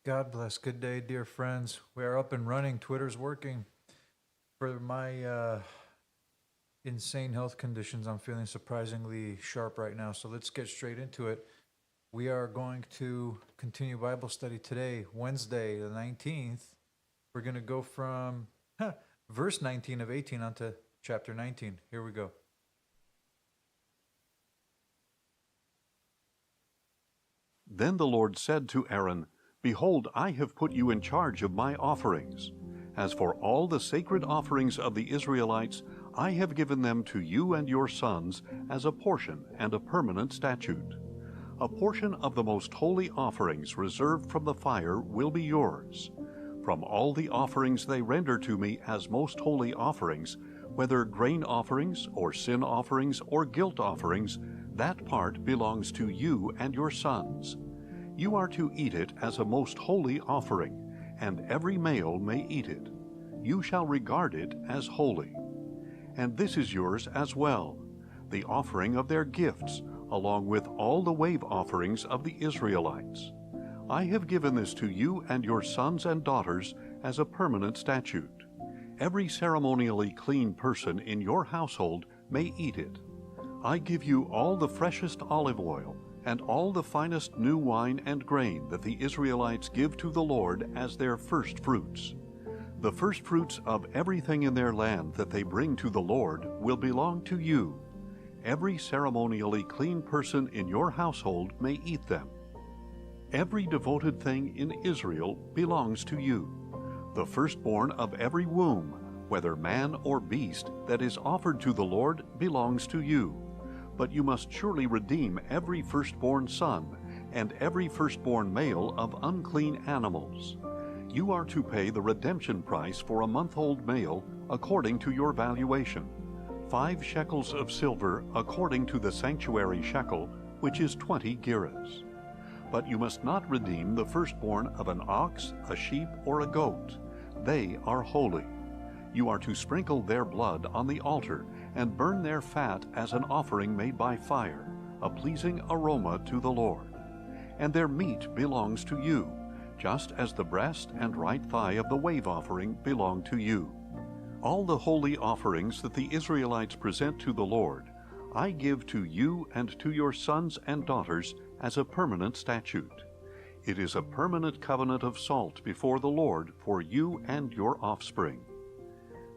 God bless. Good day, dear friends. We are up and running. Twitter's working. For my insane health conditions, I'm feeling surprisingly sharp right now. So let's get straight into it. We are going to continue Bible study today, Wednesday, the 19th. We're going to go from verse 19 of 18 onto chapter 19. Here we go. Then the Lord said to Aaron, Behold, I have put you in charge of my offerings. As for all the sacred offerings of the Israelites, I have given them to you and your sons as a portion and a permanent statute. A portion of the most holy offerings reserved from the fire will be yours. From all the offerings they render to me as most holy offerings, whether grain offerings or sin offerings or guilt offerings, that part belongs to you and your sons. You are to eat it as a most holy offering, and every male may eat it. You shall regard it as holy. And this is yours as well, the offering of their gifts, along with all the wave offerings of the Israelites. I have given this to you and your sons and daughters as a permanent statute. Every ceremonially clean person in your household may eat it. I give you all the freshest olive oil, and all the finest new wine and grain that the Israelites give to the Lord as their first fruits. The first fruits of everything in their land that they bring to the Lord will belong to you. Every ceremonially clean person in your household may eat them. Every devoted thing in Israel belongs to you. The firstborn of every womb, whether man or beast, that is offered to the Lord belongs to you. But you must surely redeem every firstborn son and every firstborn male of unclean animals. You are to pay the redemption price for a month-old male according to your valuation, 5 shekels of silver according to the sanctuary shekel, which is 20 gerahs. But you must not redeem the firstborn of an ox, a sheep, or a goat. They are holy. You are to sprinkle their blood on the altar and burn their fat as an offering made by fire, a pleasing aroma to the Lord. And their meat belongs to you, just as the breast and right thigh of the wave offering belong to you. All the holy offerings that the Israelites present to the Lord, I give to you and to your sons and daughters as a permanent statute. It is a permanent covenant of salt before the Lord for you and your offspring.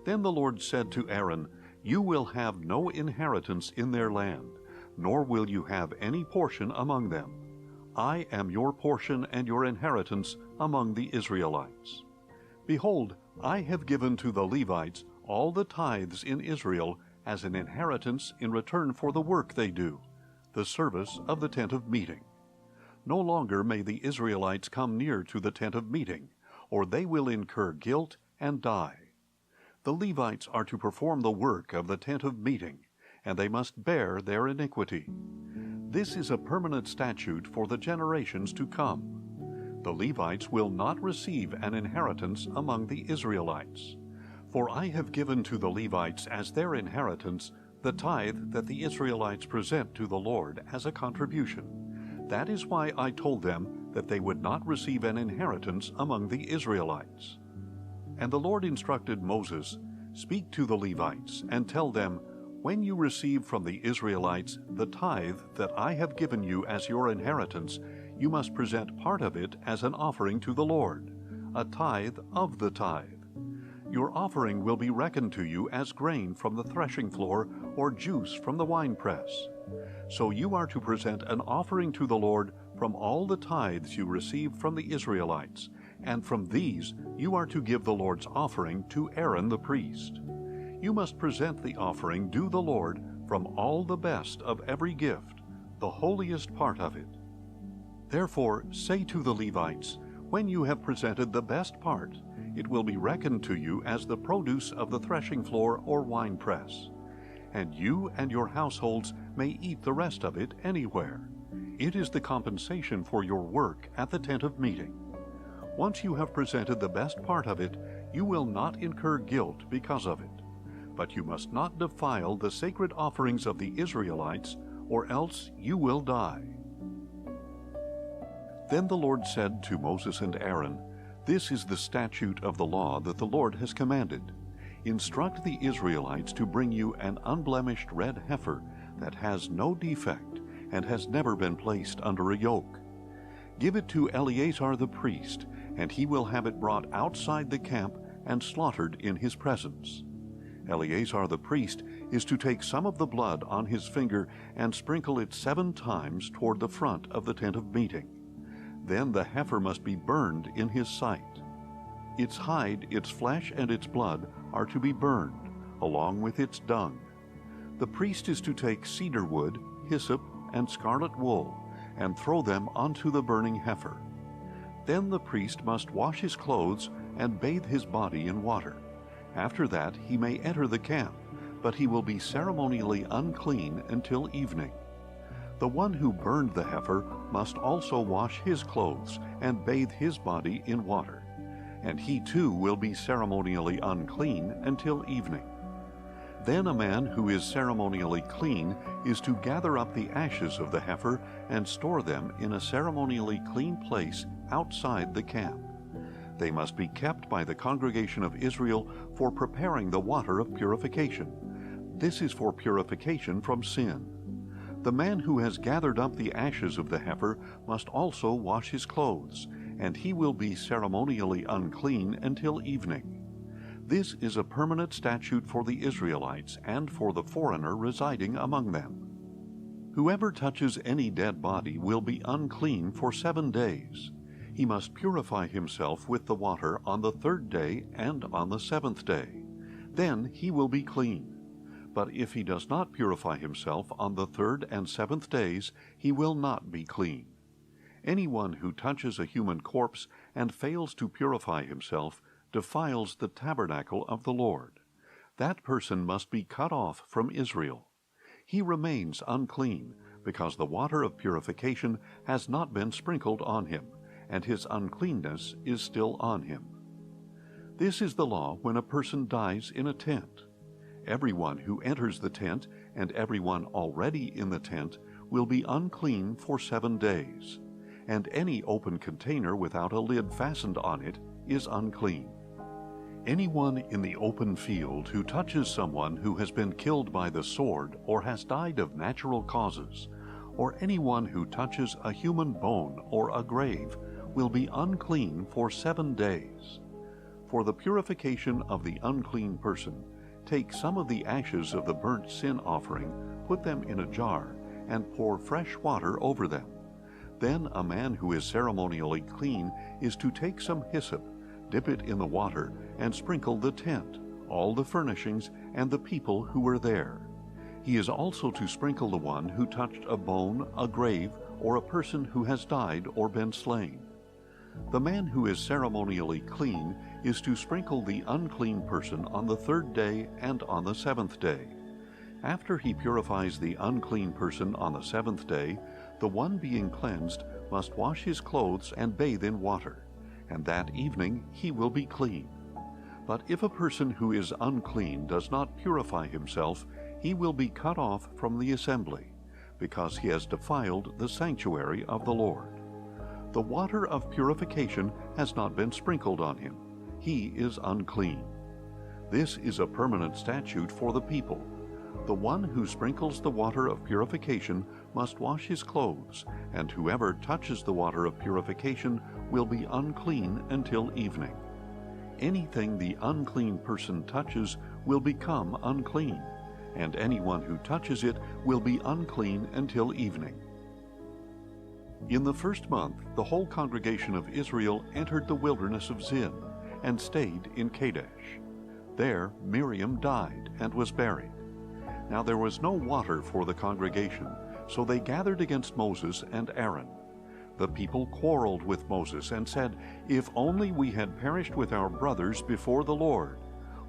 Then the Lord said to Aaron, You will have no inheritance in their land, nor will you have any portion among them. I am your portion and your inheritance among the Israelites. Behold, I have given to the Levites all the tithes in Israel as an inheritance in return for the work they do, the service of the tent of meeting. No longer may the Israelites come near to the tent of meeting, or they will incur guilt and die. The Levites are to perform the work of the tent of meeting, and they must bear their iniquity. This is a permanent statute for the generations to come. The Levites will not receive an inheritance among the Israelites. For I have given to the Levites as their inheritance the tithe that the Israelites present to the Lord as a contribution. That is why I told them that they would not receive an inheritance among the Israelites. And the Lord instructed Moses, Speak to the Levites, and tell them, When you receive from the Israelites the tithe that I have given you as your inheritance, you must present part of it as an offering to the Lord, a tithe of the tithe. Your offering will be reckoned to you as grain from the threshing floor or juice from the winepress. So you are to present an offering to the Lord from all the tithes you receive from the Israelites, and from these you are to give the Lord's offering to Aaron the priest. You must present the offering due the Lord from all the best of every gift, the holiest part of it. Therefore say to the Levites, When you have presented the best part, it will be reckoned to you as the produce of the threshing floor or winepress. And you and your households may eat the rest of it anywhere. It is the compensation for your work at the tent of meeting. Once you have presented the best part of it, you will not incur guilt because of it. But you must not defile the sacred offerings of the Israelites, or else you will die. Then the Lord said to Moses and Aaron, "This is the statute of the law that the Lord has commanded. Instruct the Israelites to bring you an unblemished red heifer that has no defect and has never been placed under a yoke. Give it to Eleazar the priest, and he will have it brought outside the camp and slaughtered in his presence. Eleazar the priest is to take some of the blood on his finger and sprinkle it 7 times toward the front of the tent of meeting. Then the heifer must be burned in his sight. Its hide, its flesh, and its blood are to be burned, along with its dung. The priest is to take cedar wood, hyssop, and scarlet wool, and throw them onto the burning heifer. Then the priest must wash his clothes and bathe his body in water. After that he may enter the camp, but he will be ceremonially unclean until evening. The one who burned the heifer must also wash his clothes and bathe his body in water, and he too will be ceremonially unclean until evening. Then a man who is ceremonially clean is to gather up the ashes of the heifer and store them in a ceremonially clean place outside the camp. They must be kept by the congregation of Israel for preparing the water of purification. This is for purification from sin. The man who has gathered up the ashes of the heifer must also wash his clothes, and he will be ceremonially unclean until evening. This is a permanent statute for the Israelites and for the foreigner residing among them. Whoever touches any dead body will be unclean for 7 days. He must purify himself with the water on the 3rd day and on the 7th day. Then he will be clean. But if he does not purify himself on the 3rd and 7th days, he will not be clean. Anyone who touches a human corpse and fails to purify himself defiles the tabernacle of the Lord. That person must be cut off from Israel. He remains unclean, because the water of purification has not been sprinkled on him, and his uncleanness is still on him. This is the law when a person dies in a tent. Everyone who enters the tent and everyone already in the tent will be unclean for 7 days, and any open container without a lid fastened on it is unclean. Anyone in the open field who touches someone who has been killed by the sword or has died of natural causes, or anyone who touches a human bone or a grave, will be unclean for 7 days. For the purification of the unclean person, take some of the ashes of the burnt sin offering, put them in a jar, and pour fresh water over them. Then a man who is ceremonially clean is to take some hyssop, dip it in the water, and sprinkle the tent, all the furnishings, and the people who were there. He is also to sprinkle the one who touched a bone, a grave, or a person who has died or been slain. The man who is ceremonially clean is to sprinkle the unclean person on the 3rd day and on the 7th day. After he purifies the unclean person on the 7th day, the one being cleansed must wash his clothes and bathe in water, and that evening he will be clean. But if a person who is unclean does not purify himself, he will be cut off from the assembly, because he has defiled the sanctuary of the Lord. The water of purification has not been sprinkled on him. He is unclean. This is a permanent statute for the people. The one who sprinkles the water of purification must wash his clothes, and whoever touches the water of purification will be unclean until evening. Anything the unclean person touches will become unclean, and anyone who touches it will be unclean until evening. In the 1st month, the whole congregation of Israel entered the wilderness of Zin and stayed in Kadesh. There Miriam died and was buried. Now there was no water for the congregation, so they gathered against Moses and Aaron. The people quarreled with Moses and said, "If only we had perished with our brothers before the Lord.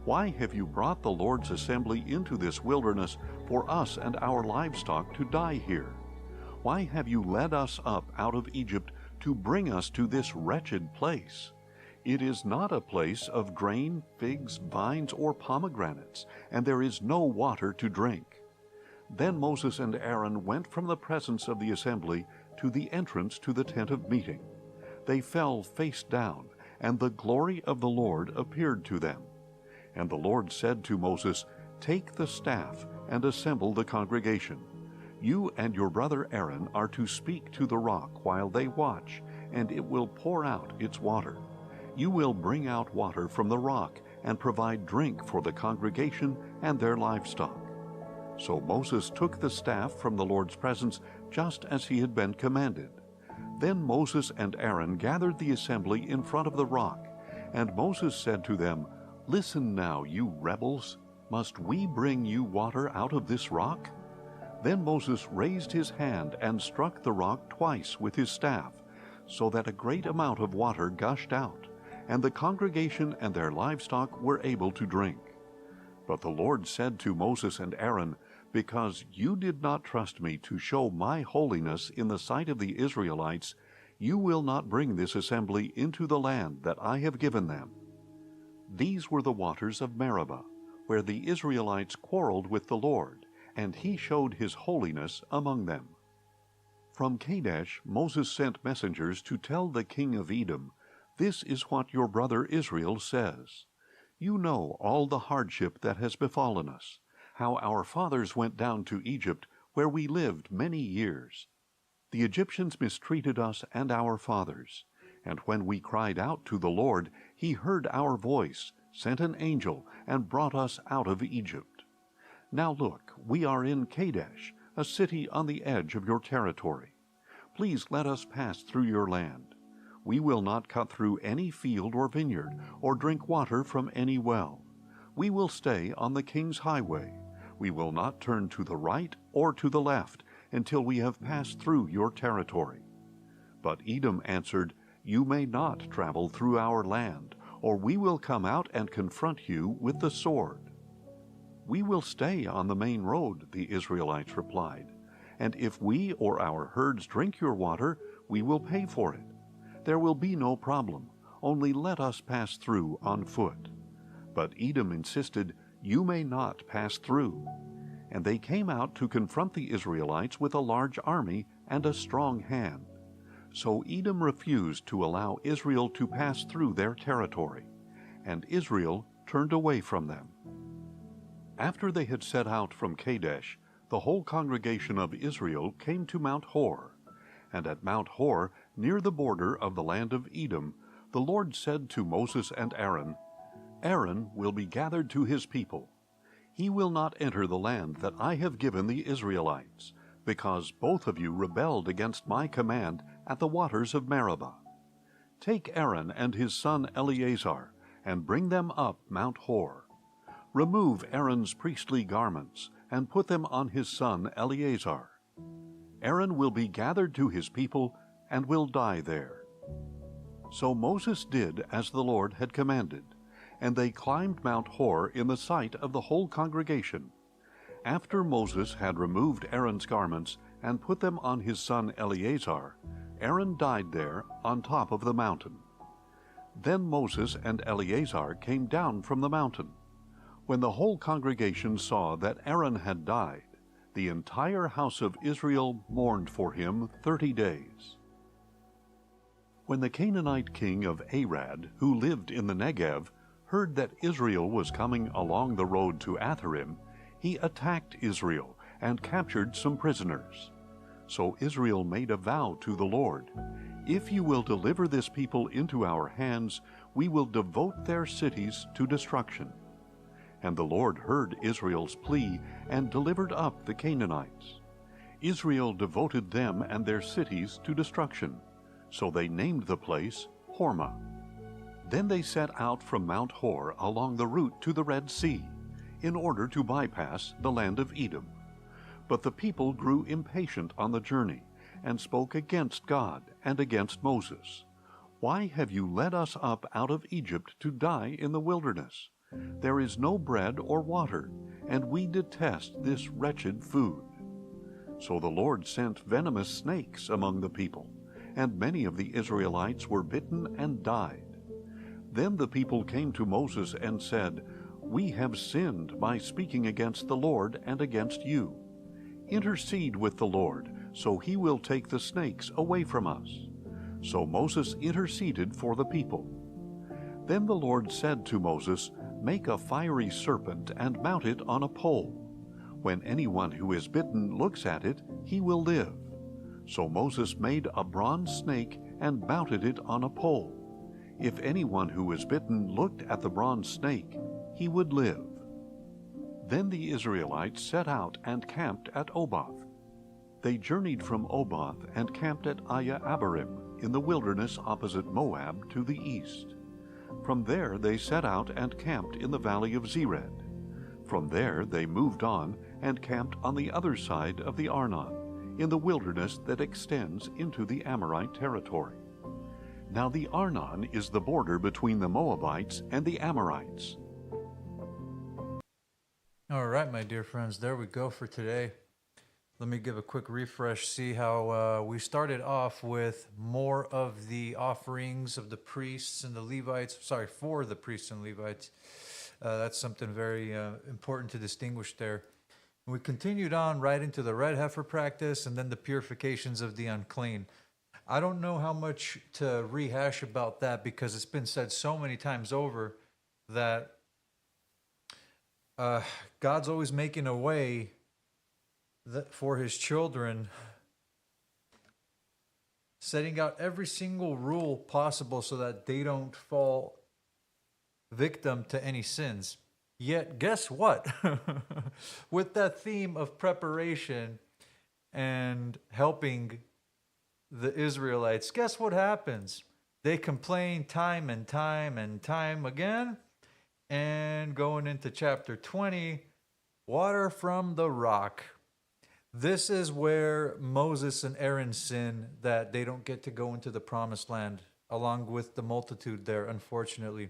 Why have you brought the Lord's assembly into this wilderness for us and our livestock to die here? Why have you led us up out of Egypt to bring us to this wretched place? It is not a place of grain, figs, vines, or pomegranates, and there is no water to drink." Then Moses and Aaron went from the presence of the assembly to the entrance to the tent of meeting. They fell face down, and the glory of the Lord appeared to them. And the Lord said to Moses, "Take the staff and assemble the congregation. You and your brother Aaron are to speak to the rock while they watch, and it will pour out its water. You will bring out water from the rock and provide drink for the congregation and their livestock." So Moses took the staff from the Lord's presence just as he had been commanded. Then Moses and Aaron gathered the assembly in front of the rock, and Moses said to them, "Listen now, you rebels. Must we bring you water out of this rock?" Then Moses raised his hand and struck the rock twice with his staff, so that a great amount of water gushed out, and the congregation and their livestock were able to drink. But the Lord said to Moses and Aaron, "Because you did not trust me to show my holiness in the sight of the Israelites, you will not bring this assembly into the land that I have given them." These were the waters of Meribah, where the Israelites quarreled with the Lord, and he showed his holiness among them. From Kadesh Moses sent messengers to tell the king of Edom, "This is what your brother Israel says. You know all the hardship that has befallen us, how our fathers went down to Egypt, where we lived many years. The Egyptians mistreated us and our fathers, and when we cried out to the Lord, he heard our voice, sent an angel, and brought us out of Egypt. Now look, we are in Kadesh, a city on the edge of your territory. Please let us pass through your land. We will not cut through any field or vineyard, or drink water from any well. We will stay on the king's highway. We will not turn to the right or to the left until we have passed through your territory." But Edom answered, "You may not travel through our land, or we will come out and confront you with the sword." "We will stay on the main road," the Israelites replied, "and if we or our herds drink your water, we will pay for it. There will be no problem, only let us pass through on foot." But Edom insisted, "You may not pass through." And they came out to confront the Israelites with a large army and a strong hand. So Edom refused to allow Israel to pass through their territory, and Israel turned away from them. After they had set out from Kadesh, the whole congregation of Israel came to Mount Hor. And at Mount Hor, near the border of the land of Edom, the Lord said to Moses and Aaron, "Aaron will be gathered to his people. He will not enter the land that I have given the Israelites, because both of you rebelled against my command at the waters of Meribah. Take Aaron and his son Eleazar, and bring them up Mount Hor. Remove Aaron's priestly garments, and put them on his son Eleazar. Aaron will be gathered to his people, and will die there." So Moses did as the Lord had commanded, and they climbed Mount Hor in the sight of the whole congregation. After Moses had removed Aaron's garments and put them on his son Eleazar, Aaron died there on top of the mountain. Then Moses and Eleazar came down from the mountain. When the whole congregation saw that Aaron had died, the entire house of Israel mourned for him 30 days. When the Canaanite king of Arad, who lived in the Negev, heard that Israel was coming along the road to Atharim, he attacked Israel and captured some prisoners. So Israel made a vow to the Lord, "If you will deliver this people into our hands, we will devote their cities to destruction." And the Lord heard Israel's plea and delivered up the Canaanites. Israel devoted them and their cities to destruction, so they named the place Hormah. Then they set out from Mount Hor along the route to the Red Sea, in order to bypass the land of Edom. But the people grew impatient on the journey, and spoke against God and against Moses. "Why have you led us up out of Egypt to die in the wilderness? There is no bread or water, and we detest this wretched food." So the Lord sent venomous snakes among the people, and many of the Israelites were bitten and died. Then the people came to Moses and said, "We have sinned by speaking against the Lord and against you. Intercede with the Lord, so he will take the snakes away from us. So Moses interceded for the people. Then the Lord said to Moses, Make a fiery serpent and mount it on a pole. When anyone who is bitten looks at it, he will live. So Moses made a bronze snake and mounted it on a pole. If anyone who was bitten looked at the bronze snake, he would live. Then the Israelites set out and camped at Oboth. They journeyed from Oboth and camped at Abarim in the wilderness opposite Moab to the east. From there they set out and camped in the valley of Zered. From there they moved on and camped on the other side of the Arnon, in the wilderness that extends into the Amorite territory. Now the Arnon is the border between the Moabites and the Amorites. All right, my dear friends, there we go for today. Let me give a quick refresh, see how we started off with more of the offerings of the priests and the Levites. Sorry, for the priests and Levites. That's something very important to distinguish there. We continued on right into the red heifer practice and then the purifications of the unclean. I don't know how much to rehash about that because it's been said so many times over that God's always making a way for his children, setting out every single rule possible so that they don't fall victim to any sins. Yet, guess what? With that theme of preparation and helping the Israelites, guess what happens? They complain time and time and time again. And going into chapter 20, water from the rock. This is where Moses and Aaron sin that they don't get to go into the promised land, along with the multitude there, unfortunately.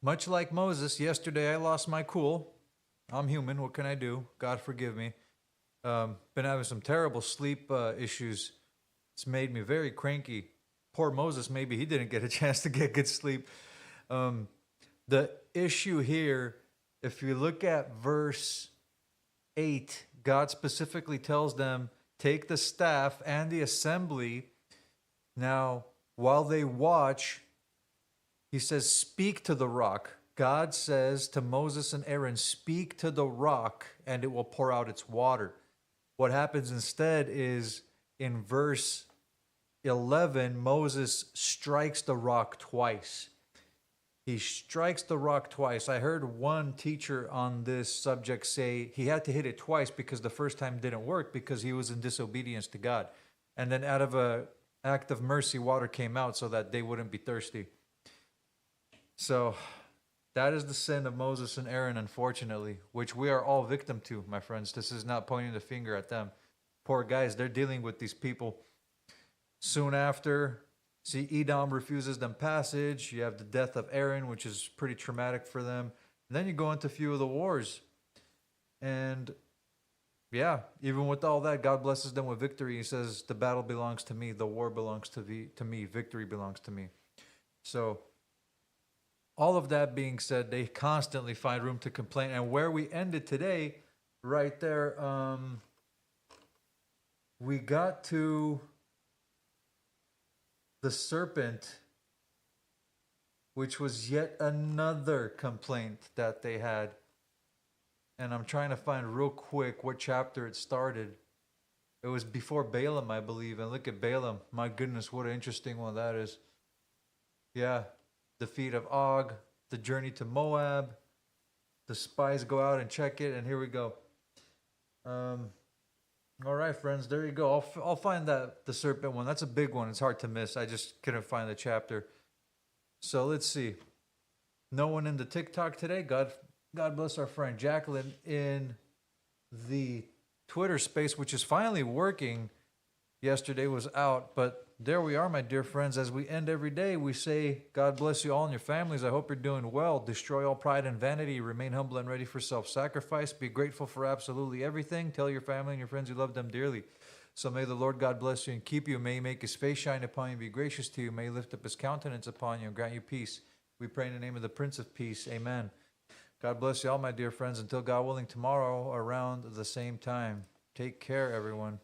Much like Moses, yesterday I lost my cool. I'm human. What can I do? God forgive me. Been having some terrible sleep issues. It's made me very cranky. Poor Moses, maybe he didn't get a chance to get good sleep. The issue here, if you look at verse 8, God specifically tells them, take the staff and the assembly. Now, while they watch, he says, speak to the rock. God says to Moses and Aaron, speak to the rock and it will pour out its water. What happens instead is in verse 11, Moses strikes the rock twice. He strikes the rock twice. I heard one teacher on this subject say he had to hit it twice because the first time didn't work because he was in disobedience to God. And then out of an act of mercy, water came out so that they wouldn't be thirsty. So that is the sin of Moses and Aaron, unfortunately, which we are all victim to, my friends. This is not pointing the finger at them. Poor guys, they're dealing with these people. Soon after, see, Edom refuses them passage. You have the death of Aaron, which is pretty traumatic for them. And then you go into a few of the wars. And yeah, even with all that, God blesses them with victory. He says, the battle belongs to me. The war belongs to me. Victory belongs to me. So all of that being said, they constantly find room to complain. And where we ended today, right there, we got to the serpent, which was yet another complaint that they had. And I'm trying to find real quick what chapter it started. It was before Balaam, I believe. And look at Balaam. My goodness, what an interesting one that is. Yeah, defeat of Og, the journey to Moab. The spies go out and check it, and here we go. All right, friends, there you go. I'll find the serpent one. That's a big one. It's hard to miss. I just couldn't find the chapter. So let's see. No one in the TikTok today. God bless our friend Jacqueline in the Twitter space, which is finally working. Yesterday was out, but there we are, my dear friends. As we end every day, we say, God bless you all and your families. I hope you're doing well. Destroy all pride and vanity. Remain humble and ready for self-sacrifice. Be grateful for absolutely everything. Tell your family and your friends you love them dearly. So may the Lord God bless you and keep you. May he make his face shine upon you and be gracious to you. May he lift up his countenance upon you and grant you peace. We pray in the name of the Prince of Peace. Amen. God bless you all, my dear friends. Until God willing, tomorrow around the same time. Take care, everyone.